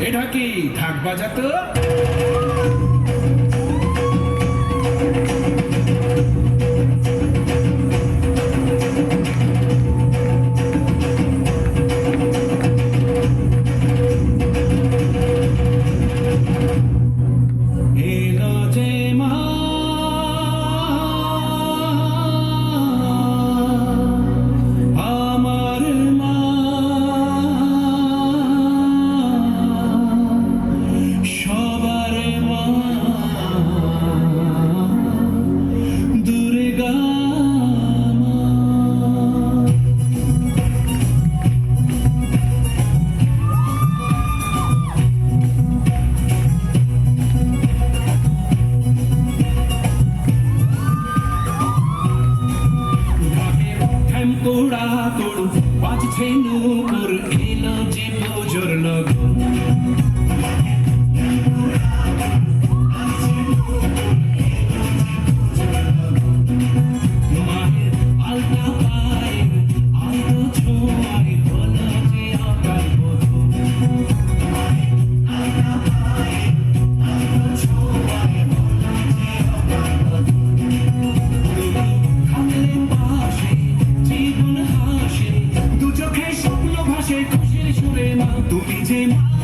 এটা কি ঢাক বাজাতো? বাজছে নূপুর এলো যে পুজোর লগন মায়ের আলতা পায়ে আলতো ছোঁয়ায় হলো যে অকাল বোধন আলতা পায়ে আলতো ছোঁয়ায় হলো যে অকাল বোধন খামের পাশে জীবন হাসে দু চোখে স্বপ্ন ভাসে খুশির সুরে মা তুমি যে মা